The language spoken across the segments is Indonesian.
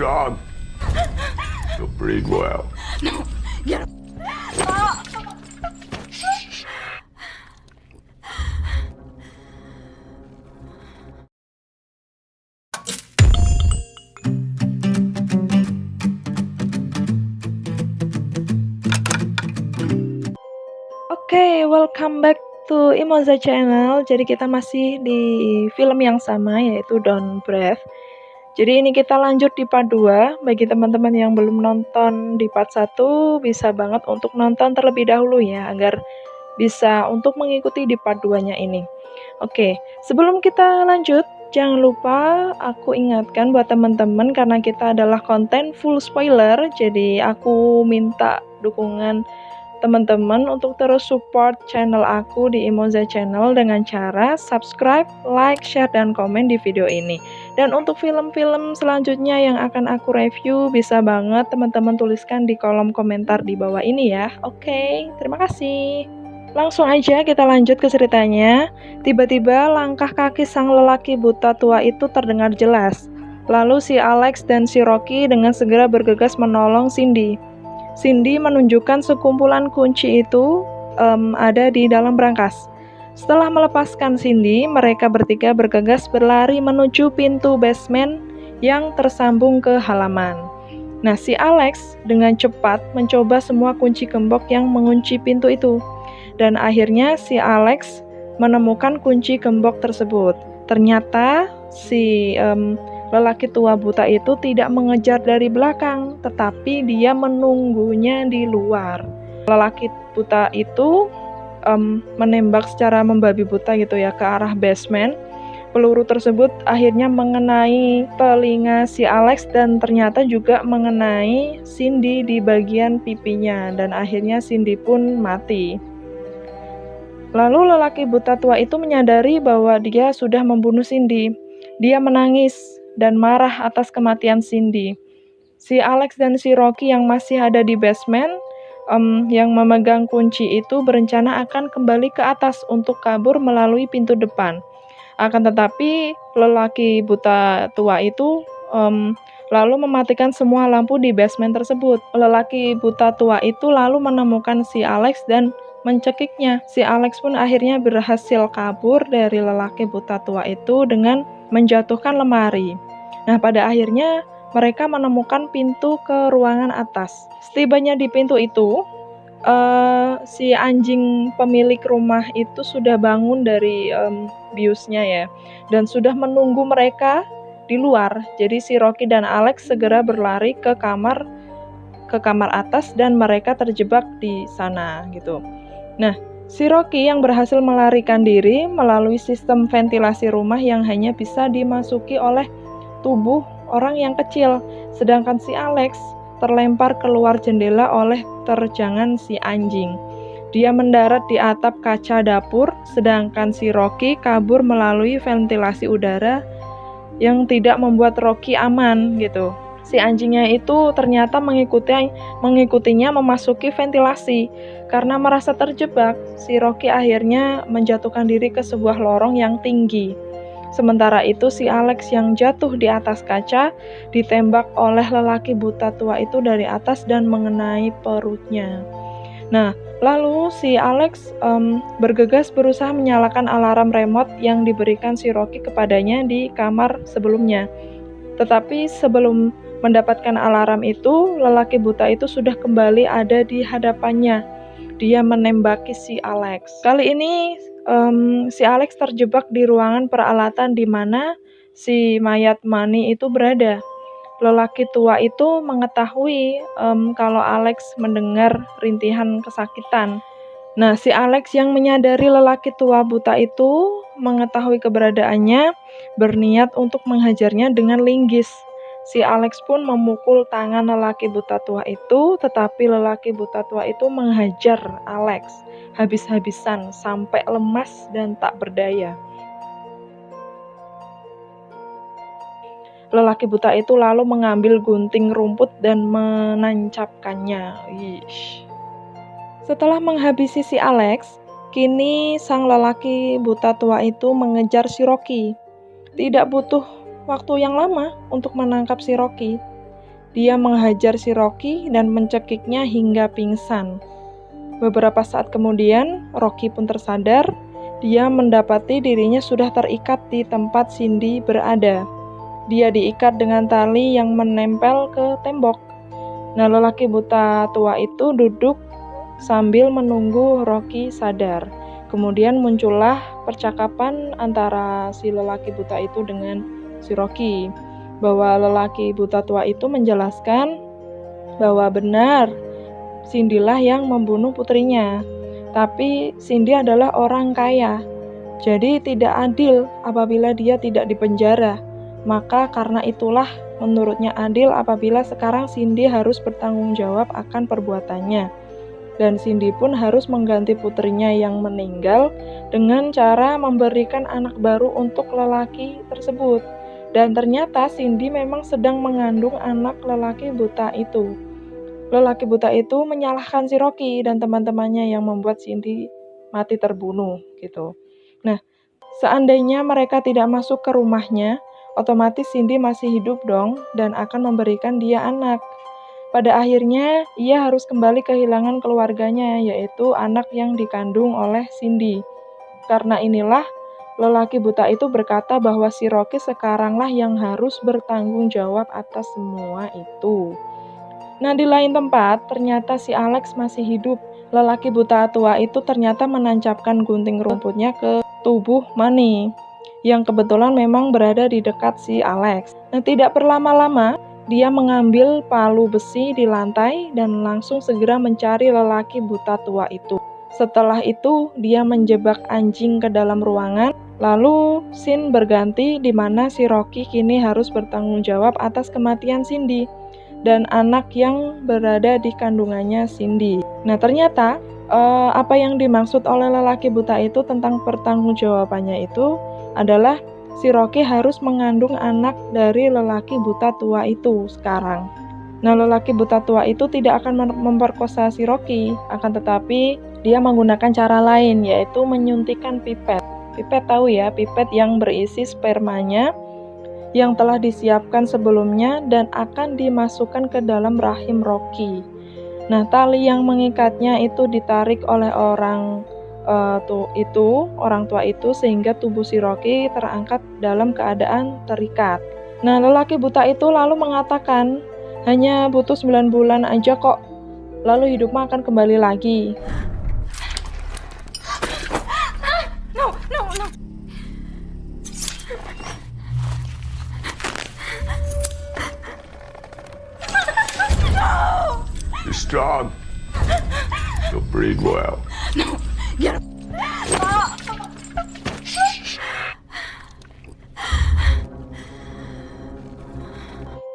Strong. You'll breathe well. No, get up. Oke, welcome back to Imoza Channel. Jadi kita masih di film yang sama, yaitu Don't Breathe. Jadi ini kita lanjut di part 2. Bagi teman-teman yang belum nonton di part 1, bisa banget untuk nonton terlebih dahulu ya, agar bisa untuk mengikuti di part 2-nya ini. Oke, sebelum kita lanjut, jangan lupa aku ingatkan buat teman-teman, karena kita adalah konten full spoiler, jadi aku minta dukungan teman-teman untuk terus support channel aku di Imoza Channel dengan cara subscribe, like, share, dan komen di video ini. Dan untuk film-film selanjutnya yang akan aku review, bisa banget teman-teman tuliskan di kolom komentar di bawah ini ya. Oke, terima kasih. Langsung aja kita lanjut ke ceritanya. Tiba-tiba langkah kaki sang lelaki buta tua itu terdengar jelas. Lalu si Alex dan si Rocky dengan segera bergegas menolong Cindy. Cindy menunjukkan sekumpulan kunci itu ada di dalam brankas. Setelah melepaskan Cindy, mereka bertiga bergegas berlari menuju pintu basement yang tersambung ke halaman. Nah, si Alex dengan cepat mencoba semua kunci gembok yang mengunci pintu itu. Dan akhirnya si Alex menemukan kunci gembok tersebut. Ternyata si lelaki tua buta itu tidak mengejar dari belakang, tetapi dia menunggunya di luar. Lelaki buta itu menembak secara membabi buta gitu ya ke arah basement. Peluru tersebut akhirnya mengenai telinga si Alex dan ternyata juga mengenai Cindy di bagian pipinya, dan akhirnya Cindy pun mati. Lalu lelaki buta tua itu menyadari bahwa dia sudah membunuh Cindy. Dia menangis dan marah atas kematian Cindy. Si Alex dan si Rocky yang masih ada di basement, yang memegang kunci itu berencana akan kembali ke atas untuk kabur melalui pintu depan. Akan tetapi lelaki buta tua itu lalu mematikan semua lampu di basement tersebut. Lelaki buta tua itu lalu menemukan si Alex dan mencekiknya. Si Alex pun akhirnya berhasil kabur dari lelaki buta tua itu dengan menjatuhkan lemari. Nah, pada akhirnya mereka menemukan pintu ke ruangan atas. Setibanya di pintu itu, si anjing pemilik rumah itu sudah bangun dari biusnya ya, dan sudah menunggu mereka di luar. Jadi si Rocky dan Alex segera berlari ke kamar atas dan mereka terjebak di sana gitu. Nah, si Rocky yang berhasil melarikan diri melalui sistem ventilasi rumah yang hanya bisa dimasuki oleh tubuh orang yang kecil, sedangkan si Alex terlempar keluar jendela oleh terjangan si anjing. Dia mendarat di atap kaca dapur, sedangkan si Rocky kabur melalui ventilasi udara yang tidak membuat Rocky aman gitu. Si anjingnya itu ternyata mengikutinya memasuki ventilasi. Karena merasa terjebak, si Rocky akhirnya menjatuhkan diri ke sebuah lorong yang tinggi. Sementara itu si Alex yang jatuh di atas kaca ditembak oleh lelaki buta tua itu dari atas dan mengenai perutnya. Nah, lalu si Alex bergegas berusaha menyalakan alarm remote yang diberikan si Rocky kepadanya di kamar sebelumnya. Tetapi sebelum mendapatkan alarm itu, lelaki buta itu sudah kembali ada di hadapannya. Dia menembaki si Alex. Kali ini si Alex terjebak di ruangan peralatan di mana si mayat Manny itu berada. Lelaki tua itu mengetahui kalau Alex mendengar rintihan kesakitan. Nah, si Alex yang menyadari lelaki tua buta itu mengetahui keberadaannya, berniat untuk menghajarnya dengan linggis. Si Alex pun memukul tangan lelaki buta tua itu, tetapi lelaki buta tua itu menghajar Alex habis-habisan sampai lemas dan tak berdaya. Lelaki buta itu lalu mengambil gunting rumput dan menancapkannya. Setelah menghabisi si Alex, kini sang lelaki buta tua itu mengejar si Rocky. Tidak butuh waktu yang lama untuk menangkap si Rocky. dia menghajar si Rocky dan mencekiknya hingga pingsan. Beberapa saat kemudian, Rocky pun tersadar. Dia mendapati dirinya sudah terikat di tempat Cindy berada. Dia diikat dengan tali yang menempel ke tembok. Nah, lelaki buta tua itu duduk sambil menunggu Rocky sadar. Kemudian muncullah percakapan antara si lelaki buta itu dengan si Rocky, bahwa lelaki buta tua itu menjelaskan bahwa benar Cindy-lah yang membunuh putrinya. Tapi Cindy adalah orang kaya, jadi tidak adil apabila dia tidak dipenjara. Maka karena itulah menurutnya adil apabila sekarang Cindy harus bertanggung jawab akan perbuatannya. Dan Cindy pun harus mengganti putrinya yang meninggal dengan cara memberikan anak baru untuk lelaki tersebut. Dan ternyata Cindy memang sedang mengandung anak lelaki buta itu. Lelaki buta itu menyalahkan si Rocky dan teman-temannya yang membuat Cindy mati terbunuh gitu. Nah, seandainya mereka tidak masuk ke rumahnya, otomatis Cindy masih hidup dong dan akan memberikan dia anak. Pada akhirnya, ia harus kembali kehilangan keluarganya, yaitu anak yang dikandung oleh Cindy. Karena inilah, lelaki buta itu berkata bahwa si Rocky sekaranglah yang harus bertanggung jawab atas semua itu. Nah, di lain tempat, ternyata si Alex masih hidup. Lelaki buta tua itu ternyata menancapkan gunting rumputnya ke tubuh Manny, yang kebetulan memang berada di dekat si Alex. Nah, tidak berlama-lama, dia mengambil palu besi di lantai dan langsung segera mencari lelaki buta tua itu. Setelah itu, dia menjebak anjing ke dalam ruangan. Lalu, scene berganti di mana si Rocky kini harus bertanggung jawab atas kematian Cindy dan anak yang berada di kandungannya Cindy. Nah, ternyata apa yang dimaksud oleh lelaki buta itu tentang pertanggungjawabannya itu adalah si Rocky harus mengandung anak dari lelaki buta tua itu sekarang. Nah, lelaki buta tua itu tidak akan memperkosa si Rocky, akan tetapi dia menggunakan cara lain, yaitu menyuntikkan pipet. Pipet tahu ya, pipet yang berisi spermanya yang telah disiapkan sebelumnya dan akan dimasukkan ke dalam rahim Rocky. Nah, tali yang mengikatnya itu ditarik oleh orang tua itu sehingga tubuh si Rocky terangkat dalam keadaan terikat. Nah, lelaki buta itu lalu mengatakan, hanya butuh 9 bulan aja kok, lalu hidupmu akan kembali lagi. No. You're strong. You'll breed well. No, get up.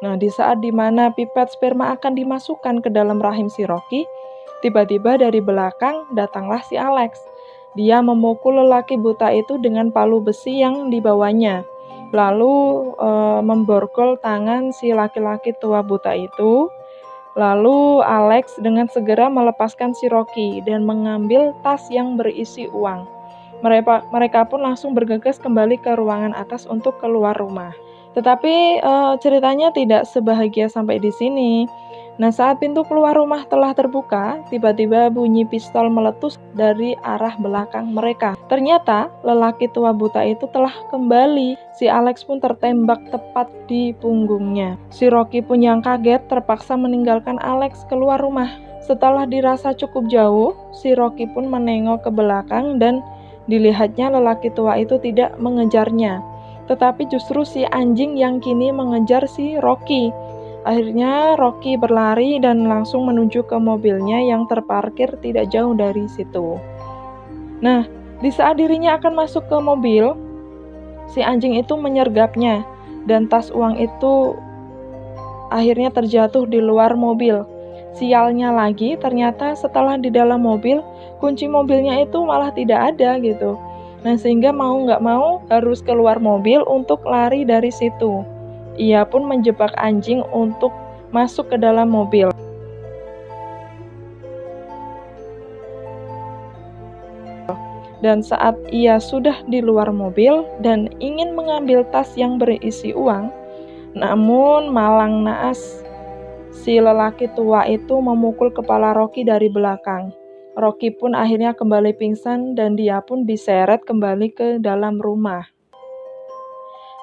Nah, di saat dimana pipet sperma akan dimasukkan ke dalam rahim si Rocky, tiba-tiba dari belakang datanglah si Alex. Dia memukul lelaki buta itu dengan palu besi yang dibawanya, lalu memborgol tangan si laki-laki tua buta itu. Lalu Alex dengan segera melepaskan si Rocky dan mengambil tas yang berisi uang. Mereka pun langsung bergegas kembali ke ruangan atas untuk keluar rumah. Tetapi ceritanya tidak sebahagia sampai di sini. Nah, saat pintu keluar rumah telah terbuka, tiba-tiba bunyi pistol meletus dari arah belakang mereka. Ternyata lelaki tua buta itu telah kembali. Si Alex pun tertembak tepat di punggungnya. Si Rocky pun yang kaget terpaksa meninggalkan Alex keluar rumah. Setelah dirasa cukup jauh, si Rocky pun menengok ke belakang dan dilihatnya lelaki tua itu tidak mengejarnya. Tetapi justru si anjing yang kini mengejar si Rocky. Akhirnya Rocky berlari dan langsung menuju ke mobilnya yang terparkir tidak jauh dari situ. Nah, di saat dirinya akan masuk ke mobil, si anjing itu menyergapnya dan tas uang itu akhirnya terjatuh di luar mobil. Sialnya lagi, ternyata setelah di dalam mobil, kunci mobilnya itu malah tidak ada gitu. Nah, sehingga mau nggak mau harus keluar mobil untuk lari dari situ. Ia pun menjebak anjing untuk masuk ke dalam mobil. Dan saat ia sudah di luar mobil dan ingin mengambil tas yang berisi uang, namun malang naas, si lelaki tua itu memukul kepala Rocky dari belakang. Rocky pun akhirnya kembali pingsan dan dia pun diseret kembali ke dalam rumah.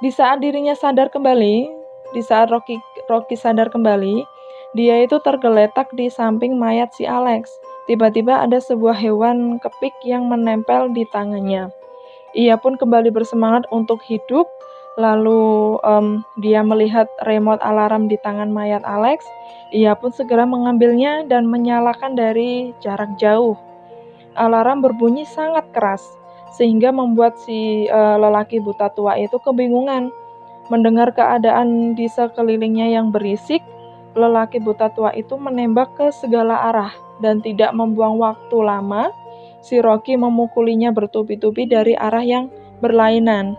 Di saat dirinya sadar kembali, di saat Rocky sadar kembali, dia itu tergeletak di samping mayat si Alex. Tiba-tiba ada sebuah hewan kepik yang menempel di tangannya. Ia pun kembali bersemangat untuk hidup. Lalu dia melihat remote alarm di tangan mayat Alex. Ia pun segera mengambilnya dan menyalakan dari jarak jauh. Alarm berbunyi sangat keras, sehingga membuat si lelaki buta tua itu kebingungan. Mendengar keadaan di sekelilingnya yang berisik, lelaki buta tua itu menembak ke segala arah dan tidak membuang waktu lama. Si Rocky memukulinya bertubi-tubi dari arah yang berlainan.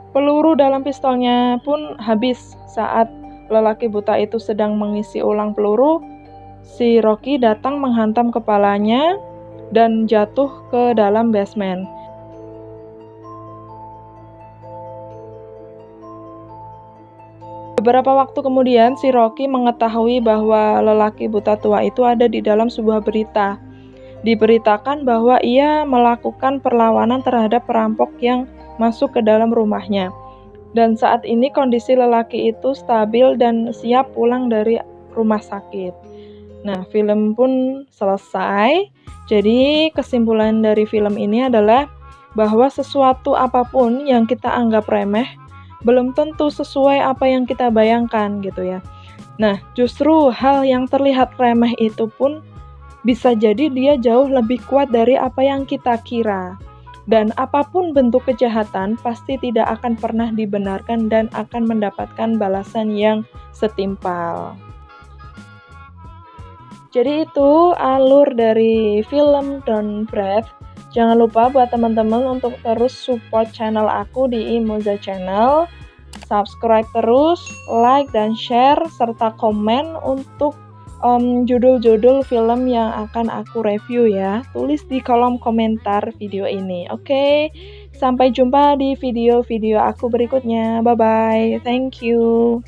Peluru dalam pistolnya pun habis. Saat lelaki buta itu sedang mengisi ulang peluru, si Rocky datang menghantam kepalanya dan jatuh ke dalam basement. Beberapa waktu kemudian, si Rocky mengetahui bahwa lelaki buta tua itu ada di dalam sebuah berita. Diberitakan bahwa ia melakukan perlawanan terhadap perampok yang masuk ke dalam rumahnya. Dan saat ini kondisi lelaki itu stabil dan siap pulang dari rumah sakit. Nah, film pun selesai. Jadi, kesimpulan dari film ini adalah bahwa sesuatu apapun yang kita anggap remeh belum tentu sesuai apa yang kita bayangkan gitu ya. Nah, justru hal yang terlihat remeh itu pun bisa jadi dia jauh lebih kuat dari apa yang kita kira. Dan apapun bentuk kejahatan pasti tidak akan pernah dibenarkan dan akan mendapatkan balasan yang setimpal. Jadi itu alur dari film Don't Breathe. Jangan lupa buat teman-teman untuk terus support channel aku di Imoza Channel. Subscribe terus, like dan share, serta komen untuk judul-judul film yang akan aku review ya. Tulis di kolom komentar video ini. Oke, sampai jumpa di video-video aku berikutnya. Bye-bye. Thank you.